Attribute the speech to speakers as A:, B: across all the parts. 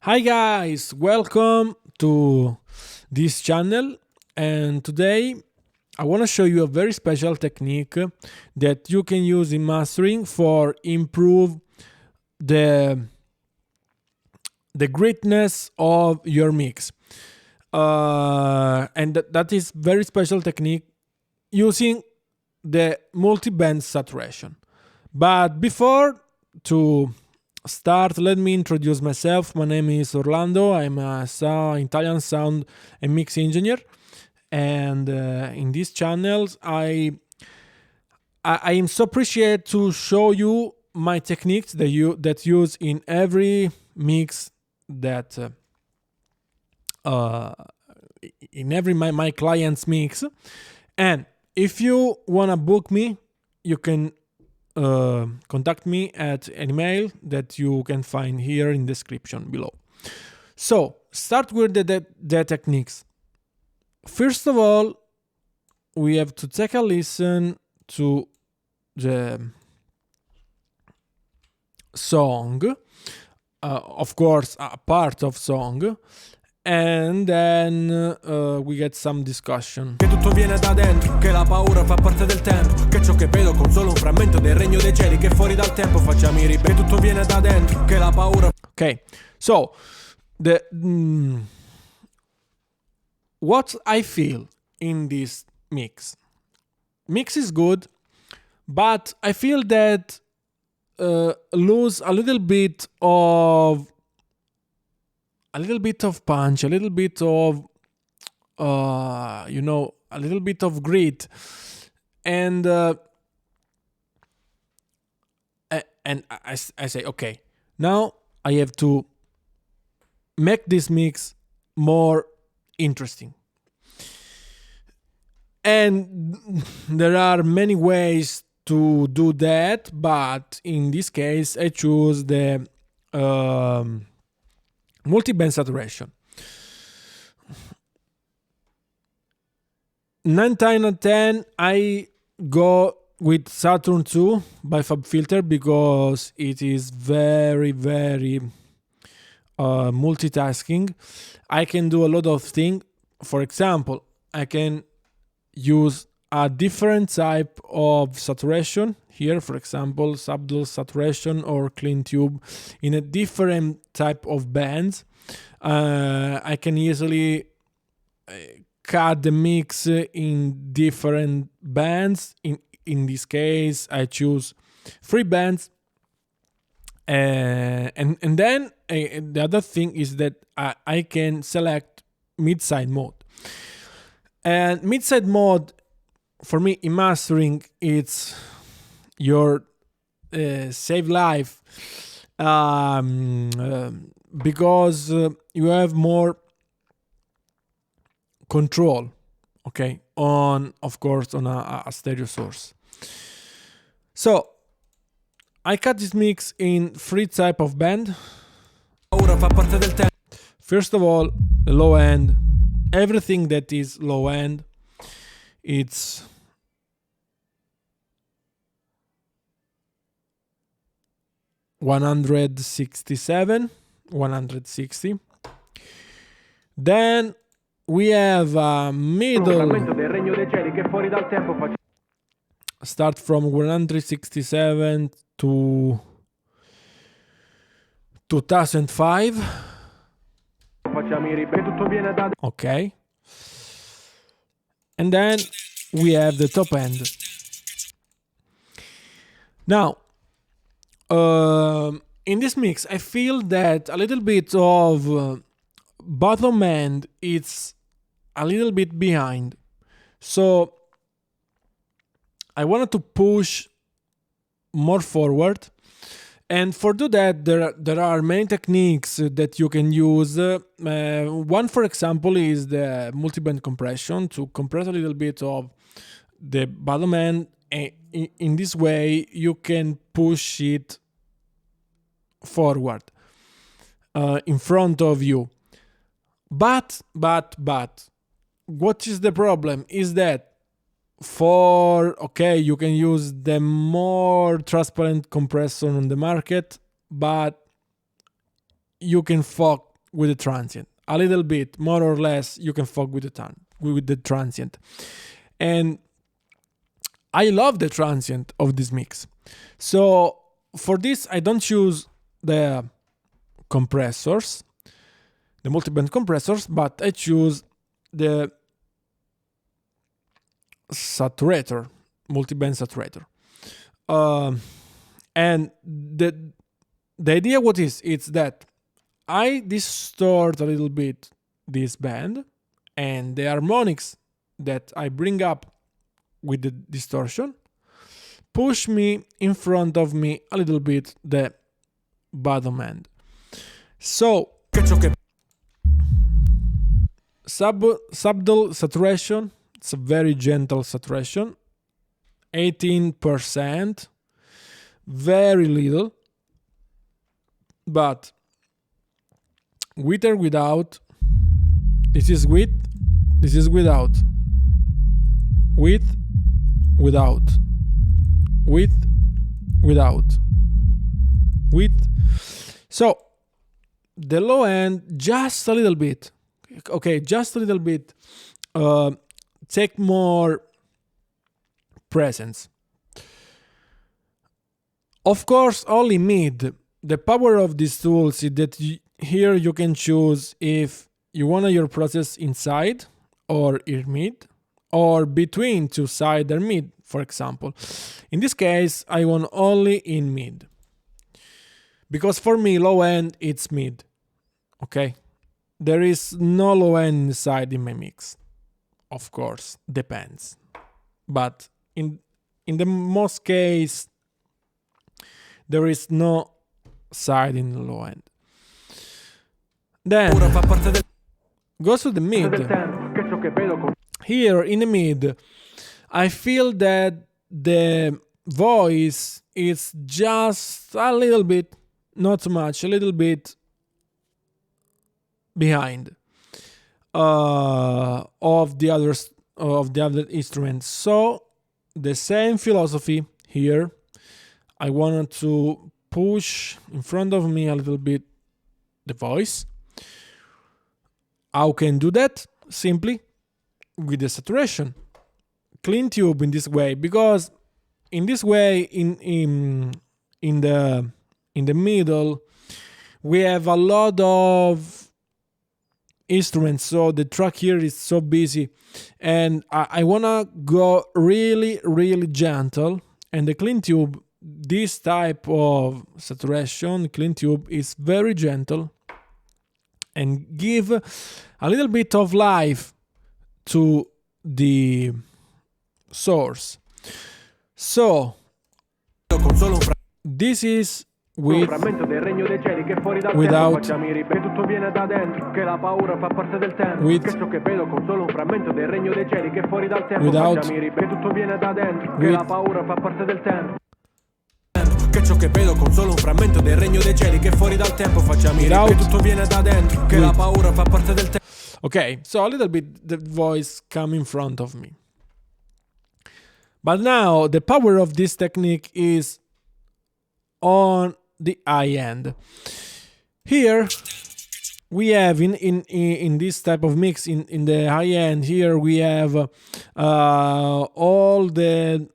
A: Hi guys, welcome to this channel, and today I want to show you a very special technique that you can use in mastering for improve the the greatness of your mix. And that is very special technique using the multi-band saturation. But before to start, let me introduce myself. My name is Orlando. I'm a Italian sound and mix engineer, and in these channels, I am so appreciate to show you my techniques that use in every mix that uh, in every my clients mix. And if you wanna book me, you can contact me at an email that you can find here in description below. So start with the techniques. First of all, we have to take a listen to the song, of course a part of song, and then we get some discussion.
B: Che tutto viene da dentro, che la paura fa parte del tempo, che ciò che vedo con solo un frammento del regno dei cieli, che fuori dal tempo facciamo i ribelli. Che tutto viene da dentro, che la paura.
A: Okay, so the what I feel in this mix is good, but I feel that lose a little bit of punch, a little bit of a little bit of grit, and I say, okay, now I have to make this mix more interesting. And there are many ways to do that, but in this case, I choose the multi-band saturation. 9 times out of 10, I go with Saturn 2 by FabFilter because it is very, very multitasking. I can do a lot of things. For example, I can use a different type of saturation here, for example, subdual saturation or clean tube in a different type of bands. I can easily cut the mix in different bands. In this case, I choose 3 bands. And then the other thing is that I can select mid-side mode. And mid-side mode, for me, in mastering, it's your save life, because you have more control, okay, on, of course, on a stereo source. So I cut this mix in 3 type of band.
B: Paura fa parte del tempo.
A: First of all, the low end. Everything that is low end, it's (167), 160. Then we have a middle.
B: Frammento del regno dei cieli, che fuori dal tempo facciamo.
A: Start from 167 to 2005.
B: Facciamo i ribelli. Che tutto viene da dentro.
A: Okay. And then we have the top end. Now, in this mix, I feel that a little bit of bottom end it's a little bit behind. So I wanted to push more forward. And for do that, there are many techniques that you can use. One, for example, is the multi-band compression to compress a little bit of the bottom end. In this way, you can push it forward in front of you. But, what is the problem? Is that you can use the more transparent compressor on the market, but you can fuck with the transient. A little bit, more or less, you can fuck with the transient. And I love the transient of this mix. So for this, I don't choose the compressors, the multiband compressors, but I choose the saturator, multiband saturator. And the idea what is, it's that I distort a little bit this band, and the harmonics that I bring up with the distortion push me in front of me a little bit the bottom end. So subtle saturation, it's a very gentle saturation, 18%, very little, but with or without, this is with, this is without, with, without, with, without, with. So the low end, just a little bit, okay, just a little bit, take more presence. Of course, only mid. The power of these tools is that here you can choose if you want your process inside or in mid, or between two side or mid, for example. In this case, I want only in mid, because for me low end it's mid. Okay, there is no low end inside in my mix. Of course, depends, but in the most case there is no side in the low end. Then goes to the mid. Here in the mid, I feel that the voice is just a little bit, not too much, a little bit behind of the other instruments. So the same philosophy here. I wanted to push in front of me a little bit the voice. How can do that? Simply with the saturation. Clean tube in this way, because in this way in the middle we have a lot of instruments, so the track here is so busy, and I wanna go really, really gentle. And the clean tube, this type of saturation, clean tube, is very gentle and give a little bit of life to the source. So this is with, without,
B: che ciò che vedo con solo un frammento del regno dei cieli, che fuori dal tempo facciamo che tutto viene da dentro, che la paura fa parte del tempo.
A: Okay, so a little bit the voice come in front of me. But now the power of this technique is on the high end. Here we have in this type of mix, in the high end, here we have all the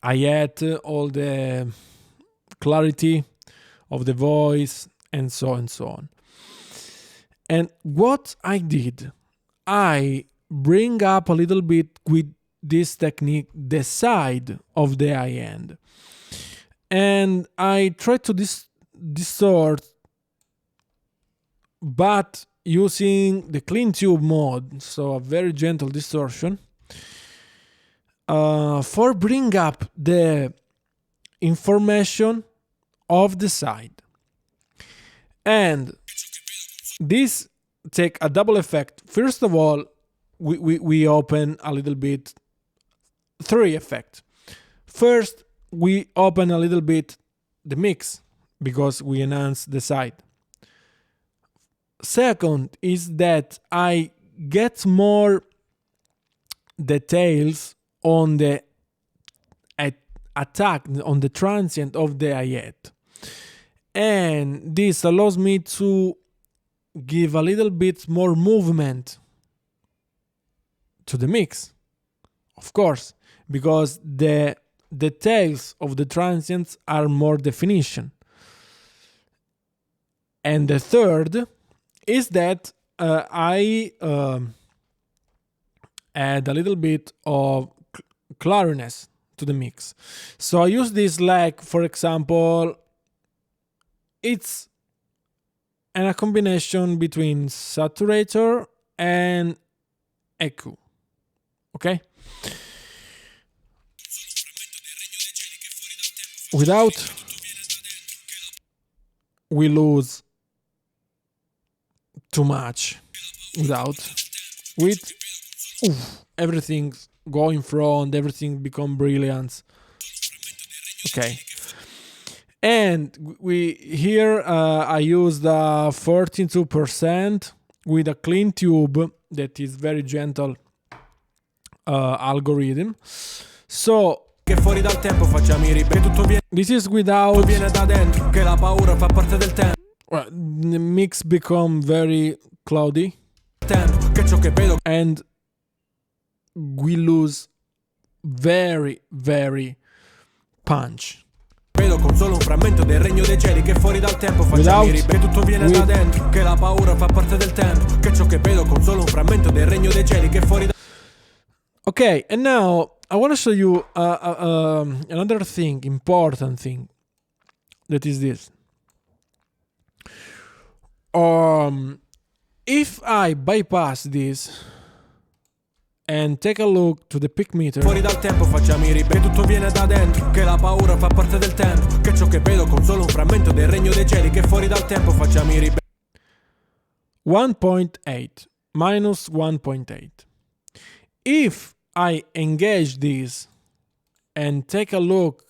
A: hi-hat, all the clarity of the voice, and so on. And what I did, I bring up a little bit with this technique the side of the high end, and I try to distort, but using the clean tube mode, so a very gentle distortion, for bring up the information of the side. And this take a double effect. First of all, we open a little bit three effects. First, we open a little bit the mix because we enhance the side. Second is that I get more details on the attack, on the transient of the hi-hat. And this allows me to give a little bit more movement to the mix, of course, because the details of the transients are more definition. And the third is that I add a little bit of clariness to the mix. So I use this, like, for example, it's a combination between saturator and EQ. Okay? Without, we lose too much. Without, with, everything go in front, everything become brilliant. Okay. And we here I used 42% with a clean tube that is very gentle algorithm. So
B: che fuori dal tempo facciamo i ribelli, tutto viene,
A: this is without,
B: viene da dentro, che la paura fa parte del tempo.
A: The mix become very cloudy,
B: Che ciò che vedo,
A: and we lose very punch.
B: vedo con solo un frammento del regno dei cieli, che fuori dal tempo facciamo i ribelli, che tutto viene da dentro, che la paura fa parte del tempo, che ciò che vedo con solo un frammento del regno dei cieli, che fuori da...
A: Okay, and now I want to show you another thing, important thing, that is this. If I bypass this and take a look to the peak meter,
B: Fuori dal tempo facciamo i ribelli, che tutto viene da dentro, che la paura fa parte del tempo, che ciò che vedo con solo un frammento del regno dei cieli, che fuori dal tempo facciamo i ribelli.
A: 1.8 minus 1.8. If I engage this and take a look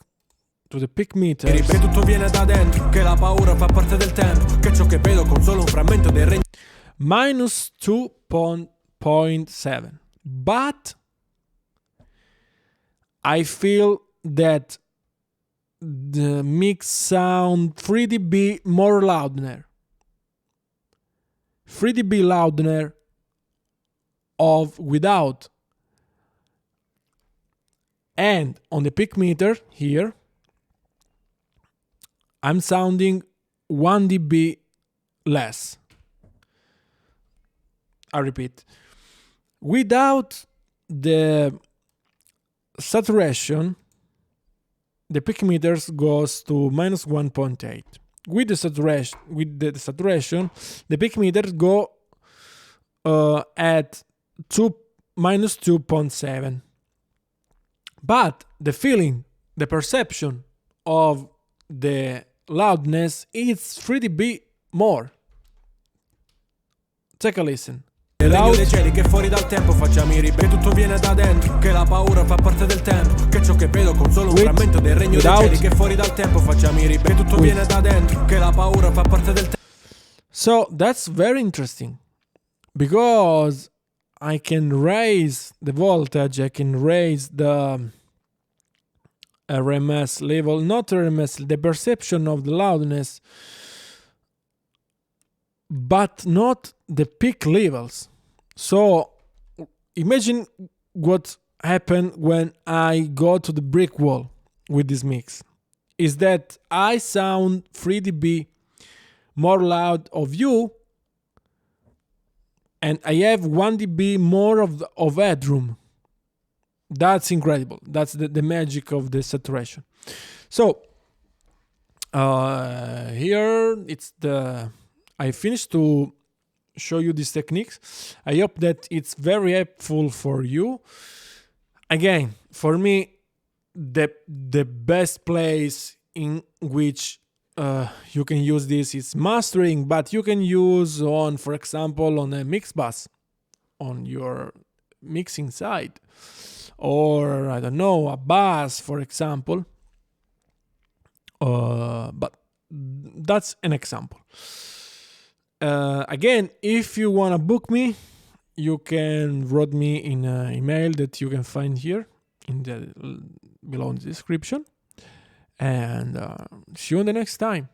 A: to the peak meter,
B: Che tutto viene da dentro, che la paura fa parte del tempo, che ciò che vedo con solo un frammento del regno
A: minus 2.7. But I feel that the mix sound 3 dB more louder. 3 dB louder of without. And on the peak meter here, I'm sounding 1 dB less. I repeat. Without the saturation, the peak meters goes to minus 1.8. With the saturation, the peak meters go at minus 2.7. But the feeling, the perception of the loudness is 3 dB more. Take a listen.
B: del regno dei cieli, che fuori dal tempo facciamo i ribelli, che tutto viene da dentro, che la paura fa parte del tempo, che ciò che vedo con solo un frammento del regno dei cieli, che fuori dal tempo facciamo i ribelli, che tutto viene da dentro, che la paura fa parte del tempo.
A: So that's very interesting, because I can raise the voltage, I can raise the RMS level, not RMS, the perception of the loudness, but not the peak levels. So imagine what happened when I go to the brick wall with this mix. Is that I sound 3 dB more loud of you, and I have 1 dB more of headroom. That's incredible. That's the magic of the saturation. So here it's I finished to show you these techniques. I hope that it's very helpful for you. Again, for me, the best place in which you can use this is mastering, but you can use on, for example, on a mix bus on your mixing side, or I don't know, a bus, for example. But that's an example. Again, if you want to book me, you can write me in an email that you can find here in the below in the description. And see you in the next time.